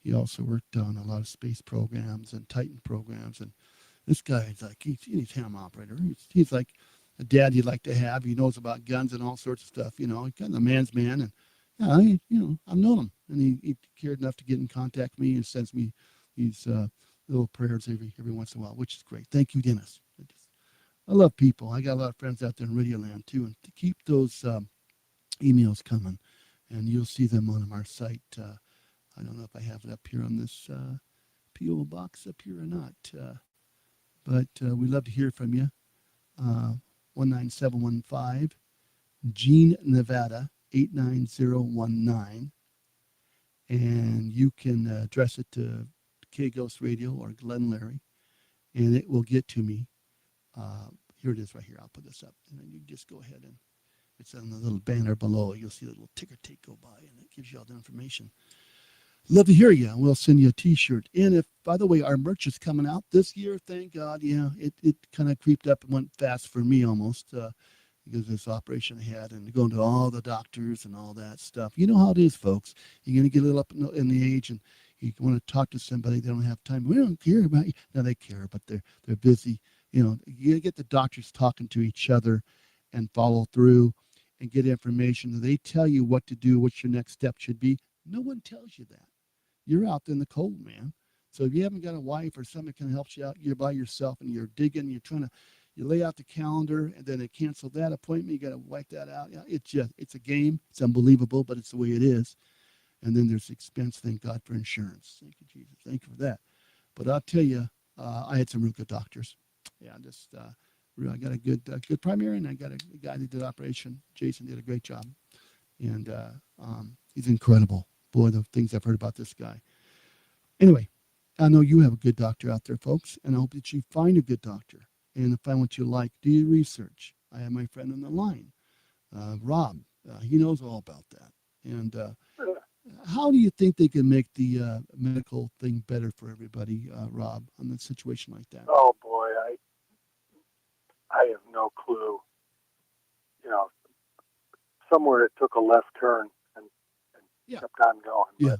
He also worked on a lot of space programs and Titan programs. And this guy is like, he's ham operator. He's like a dad you'd like to have. He knows about guns and all sorts of stuff. He's kind of a man's man. And I've known him, and he cared enough to get in contact with me and sends me these little prayers every once in a while, which is great. Thank you, Dennis. I love people. I got a lot of friends out there in Radio Land too, and to keep those emails coming, and you'll see them on our site. I don't know if I have it up here on this PO box up here or not, but we'd love to hear from you. 19715, Gene, Nevada 89019, and you can address it to K Ghost Radio or Glenn Larry, and it will get to me. Here it is right here. I'll put this up, and then you just go ahead and it's on the little banner below. You'll see the little ticker tape go by, and it gives you all the information. Love to hear you, and we'll send you a T-shirt. And if, by the way, our merch is coming out this year, thank God. Yeah, it kind of creeped up and went fast for me almost because of this operation I had and going to all the doctors and all that stuff. You know how it is, folks. You're going to get a little up in the age, and you want to talk to somebody. They don't have time. We don't care about you. No, they care, but they're busy. You get the doctors talking to each other and follow through and get information. They tell you what to do, what your next step should be. No one tells you that. You're out in the cold, man. So if you haven't got a wife or somebody can help you out, you're by yourself and you're digging, you lay out the calendar and then they cancel that appointment. You got to wipe that out. It's a game. It's unbelievable, but it's the way it is. And then there's expense. Thank God for insurance. Thank you, Jesus. Thank you for that. But I'll tell you, I had some real good doctors. Yeah, I got a good primary, and I got a guy that did operation. Jason did a great job, and he's incredible. Boy, the things I've heard about this guy. Anyway, I know you have a good doctor out there, folks, and I hope that you find a good doctor and find what you like. Do your research. I have my friend on the line, Rob. He knows all about that. And how do you think they can make the medical thing better for everybody, Rob, on a situation like that? Oh boy, I have no clue. Somewhere it took a left turn and kept on going. Yeah.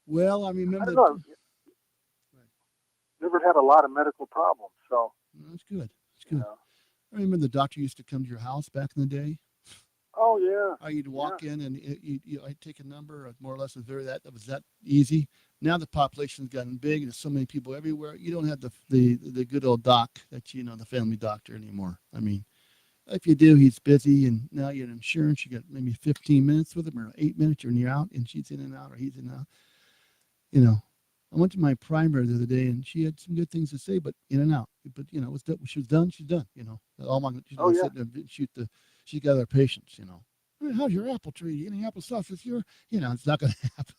Well, I remember. I don't know. Never had a lot of medical problems, so. That's good. That's good. I remember the doctor used to come to your house back in the day. Oh yeah. You'd walk in and I'd take a number, more or less. It was that easy. Now the population's gotten big. There's so many people everywhere. You don't have the good old doc that the family doctor anymore. I mean, if you do, he's busy, and now you have insurance. You got maybe 15 minutes with him, or 8 minutes, and you're out, and she's in and out, or he's in and out. I went to my primary the other day, and she had some good things to say, but in and out. But she was done. She's done. She's gonna sit there and she got her patients. Hey, how's your apple tree? You getting applesauce this year? It's not gonna happen.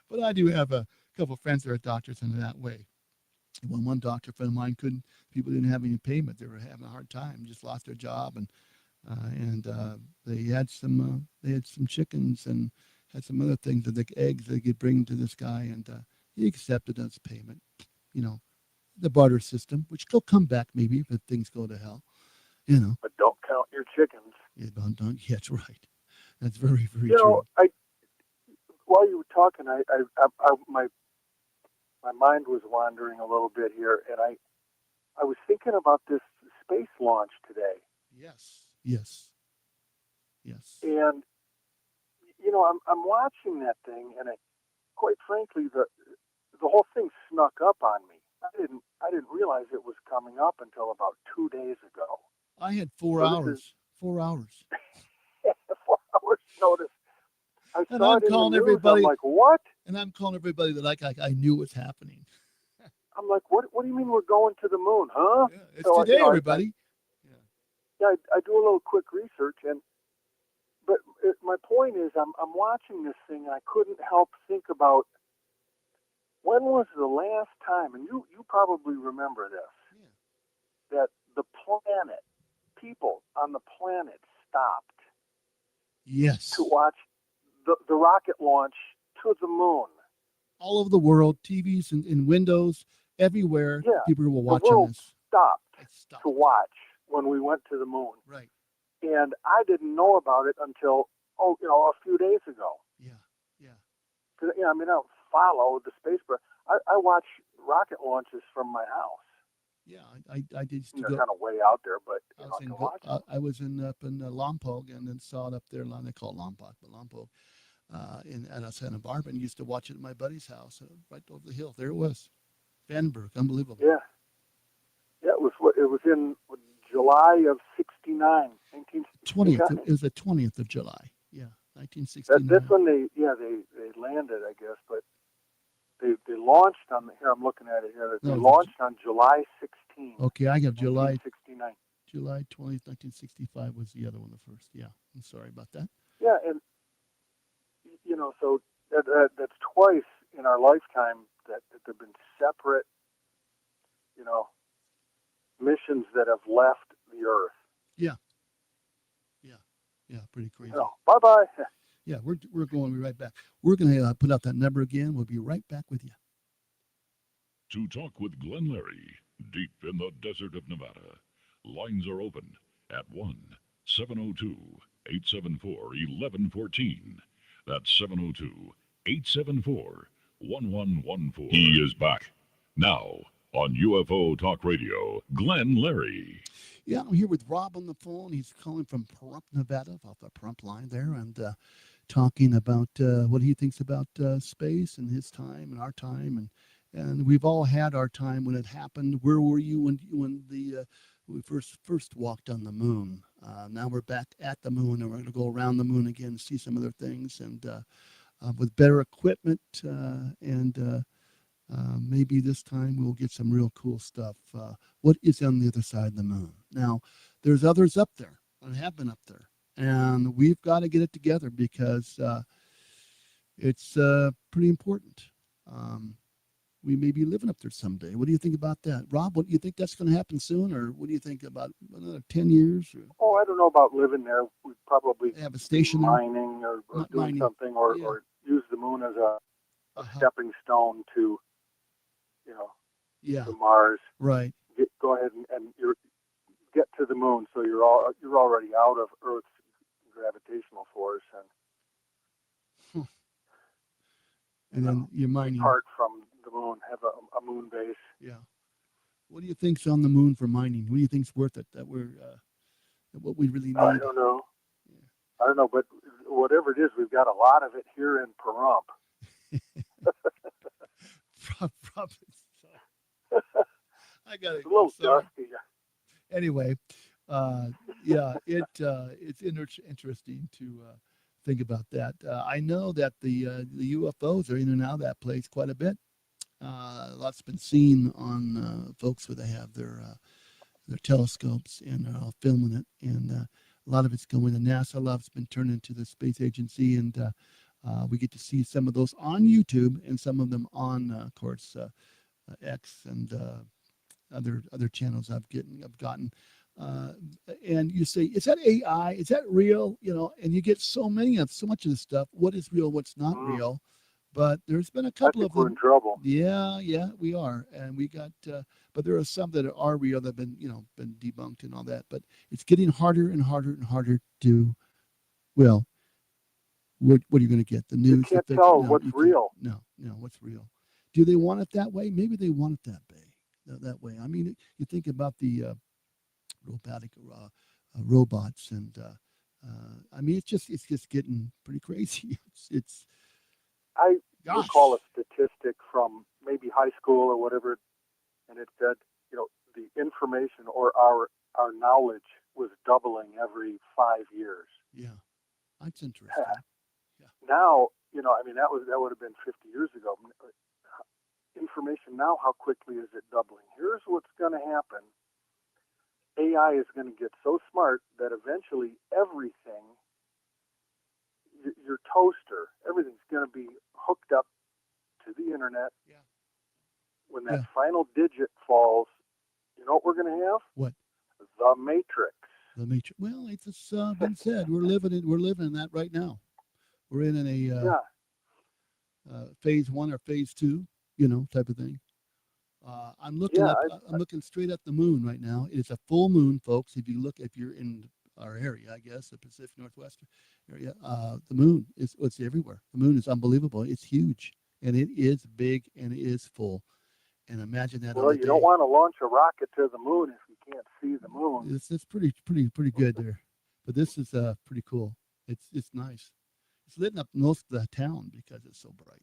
But I do have a couple of friends that are doctors in that way. When one doctor friend of mine people didn't have any payment. They were having a hard time, just lost their job, and they had some chickens and had some other things, the eggs they could bring to this guy, and he accepted as payment. The barter system, which will come back maybe if things go to hell. But don't count your chickens. Yeah, don't. Yeah, that's right. That's very, very true. While you were talking, my mind was wandering a little bit here, and I was thinking about this space launch today. Yes. And I'm watching that thing, and quite frankly, the whole thing snuck up on me. I didn't realize it was coming up until about 2 days ago. I had 4 hours. 4 hours. 4 hours notice. I and saw I'm it in calling the news. everybody. I'm like, what? And I'm calling everybody that I knew was happening. I'm like, what do you mean we're going to the moon, huh? Yeah, it's today, everybody. I do a little quick research, but my point is, I'm watching this thing, and I couldn't help think about when was the last time, and you probably remember this, that the planet, people on the planet stopped. Yes. To watch the rocket launch to the moon. All over the world, TVs and windows, everywhere, people were watching the world this. Stopped to watch when we went to the moon. Right. And I didn't know about it until, a few days ago. Yeah. 'cause, I mean, I don't follow the space, but I watch rocket launches from my house. Yeah, I did used to They're go. kind of way out there, but I I was in can watch them. I was in up in Lompoc and then saw it up there. They call it Lompoc, but Lompoc in at Santa Barbara, and used to watch it at my buddy's house right over the hill. There it was, Vandenberg, unbelievable. Yeah, yeah. It was in July of '69, 20th. 1969. It was the 20th of July. Yeah, That's 1969. when they landed, I guess, but they launched on here. I'm looking at it here. They No, launched on July 16, okay, I got July 1969. July 20th, 1965 was the other one, the first. Yeah, I'm sorry about that. Yeah, and so that's twice in our lifetime that there've been separate, missions that have left the Earth. Yeah, yeah, pretty crazy. Bye bye. Yeah, we're going to be right back. We're going to put out that number again. We'll be right back with you. To talk with Glenn Larry, deep in the desert of Nevada. Lines are open at 1-702-874-1114. That's 702-874-1114. He is back. Now, on UFO Talk Radio, Glenn Larry. Yeah, I'm here with Rob on the phone. He's calling from Pahrump, Nevada, off the Pahrump line there, and talking about what he thinks about space and his time and our time, and we've all had our time when it happened. Where were you when we first walked on the moon? Now we're back at the moon, and we're going to go around the moon again and see some other things, and with better equipment, and maybe this time we'll get some real cool stuff. What is on the other side of the moon? Now, there's others up there that have been up there, and we've got to get it together because it's pretty important. We may be living up there someday. What do you think about that? Rob, what do you think that's going to happen soon, or what do you think about another 10 years? Or? Oh, I don't know about living there. We'd probably have a station mining or doing mining. something, or use the moon as a stepping stone to, to Mars. Right. Go ahead and get to the moon, so you're already out of Earth's gravitational force, and then you're mining. Apart from the moon, have a moon base. Yeah. What do you think's on the moon for mining? What do you think's worth it? That we're what we really need? I don't know. I don't know, but whatever it is, we've got a lot of it here in Pahrump. Probably. I got it. A little dusty. Anyway, yeah, it's interesting to think about that. I know that the UFOs are in and out of that place quite a bit. Lots been seen on folks where they have their telescopes and are all filming it, and a lot of it's going to NASA. A lot of it's been turned into the space agency, and we get to see some of those on YouTube and some of them on, of course, X and other channels I've gotten. And you say, is that AI? Is that real? And you get so much of this stuff. What is real? What's not real? But there's been a couple of them. We're in trouble. Yeah, we are, and we got. But there are some that are real that have been, been debunked and all that. But it's getting harder and harder and harder to. Well, what are you going to get? The news. You can't tell what's real. No, what's real? Do they want it that way? Maybe they want it that way. I mean, you think about the robotic robots, and I mean, it's just getting pretty crazy. I recall a statistic from maybe high school or whatever, and it said, the information or our knowledge was doubling every 5 years. Yeah, that's interesting. Yeah. Now, I mean, that would have been 50 years ago. Information now, how quickly is it doubling? Here's what's going to happen. AI is going to get so smart that eventually everything, your toaster, everything's going to be hooked up to the internet. Yeah. When that final digit falls, you know what we're going to have? What? The Matrix. The Matrix. Well, it's been said. We're living in that right now. We're in a phase 1 or phase 2, type of thing. I'm looking I'm looking straight at the moon right now. It's a full moon, folks. If you're in our area, I guess, the Pacific Northwest area. The moon is what's everywhere. The moon is unbelievable. It's huge, and it is big, and it is full. And imagine that on Well, the you day. don't want to launch a rocket to the moon if you can't see the moon. It's pretty good there, but this is pretty cool. It's nice. It's lit up most of the town because it's so bright.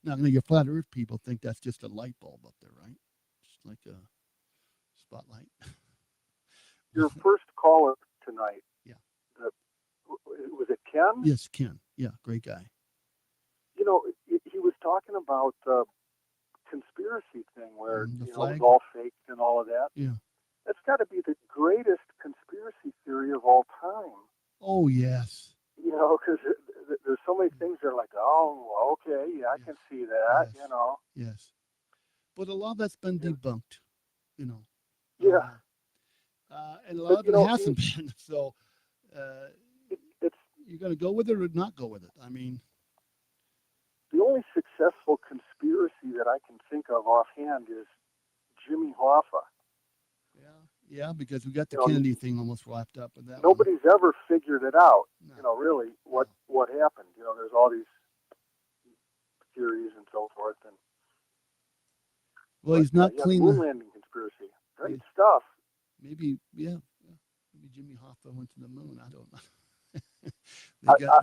Now, your flat Earth people think that's just a light bulb up there, right? Just like a spotlight. Your first caller tonight. Yeah. Was it Ken? Yes, Ken. Yeah, great guy. You know, he was talking about the conspiracy thing where The it was flag? all faked and all of that. Yeah. That's got to be the greatest conspiracy theory of all time. Oh, yes. You know, because there's so many things that are like, oh, okay, yeah, I can see that, Yes. you know. Yes. But a lot of that's been debunked, you know. Yeah. And a lot of you it know, hasn't been. So you're going to go with it or not go with it. I mean, the only successful conspiracy that I can think of offhand is Jimmy Hoffa. yeah, because we got the You know, Kennedy thing almost wrapped up with that. Nobody's ever figured it out, you know, really what happened. You know, there's all these theories and so forth. And Well, he's not the clean. moon landing conspiracy, great stuff. Maybe Maybe Jimmy Hoffa went to the moon. I don't know.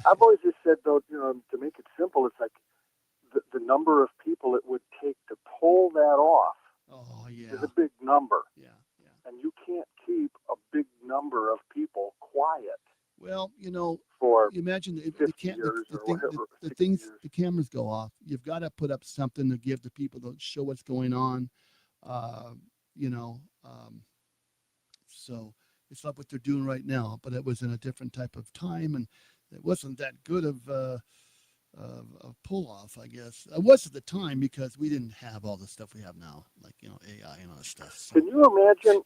I've always just said, though, you know, to make it simple, it's like the number of people it would take to pull that off is a big number. Yeah. And you can't keep a big number of people quiet. Well, you know, for you imagine the cameras go off. You've got to put up something to give the people to show what's going on. You know, so it's not what they're doing right now, but it was in a different type of time, and it wasn't that good of a pull off, I guess. It was at the time because we didn't have all the stuff we have now, like, you know, AI and all that stuff. So. Can you imagine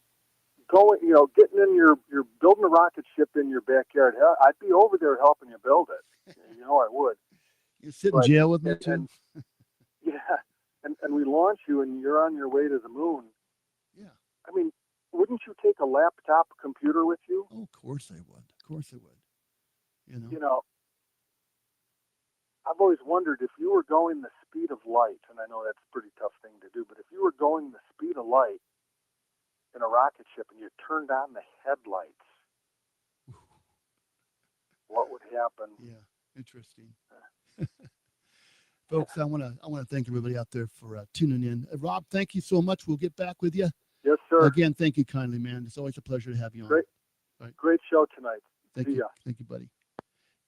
going, you know, getting in you're building a rocket ship in your backyard? I'd be over there helping you build it. You know, I would. You sit in jail with me too. And we launch you, and you're on your way to the moon. Yeah. I mean, wouldn't you take a laptop computer with you? Oh, of course I would. Of course I would. You know, I've always wondered if you were going the speed of light, and I know that's a pretty tough thing to do, but if you were going the speed of light in a rocket ship and you turned on the headlights, what would happen? Yeah, interesting. Folks, I want to thank everybody out there for tuning in. Rob, thank you so much. We'll get back with you. Yes, sir. Again, thank you kindly, man. It's always a pleasure to have you on. Great show tonight. Thank See you. ya. Thank you, buddy.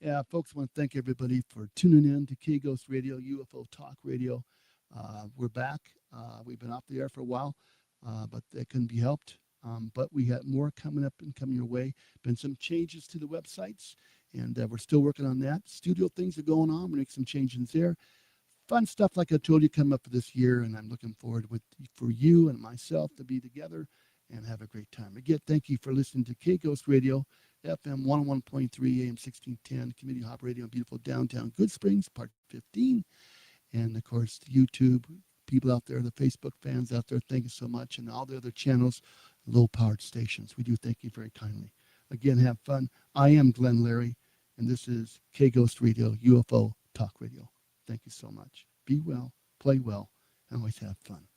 Yeah, folks, I want to thank everybody for tuning in to K-Ghost Radio, UFO Talk Radio. We're back. We've been off the air for a while, but that couldn't be helped. But we got more coming up and coming your way. Been some changes to the websites, and we're still working on that. Studio things are going on. We're making some changes there. Fun stuff, like I told you, coming up for this year, and I'm looking forward for you and myself to be together and have a great time. Again, thank you for listening to K-Ghost Radio, FM 101.3 AM 1610, Community Hop Radio in beautiful downtown Good Springs, Part 15. And, of course, YouTube, people out there, the Facebook fans out there, thank you so much. And all the other channels, low-powered stations. We do thank you very kindly. Again, have fun. I am Glenn Larry, and this is K-Ghost Radio, UFO Talk Radio. Thank you so much. Be well, play well, and always have fun.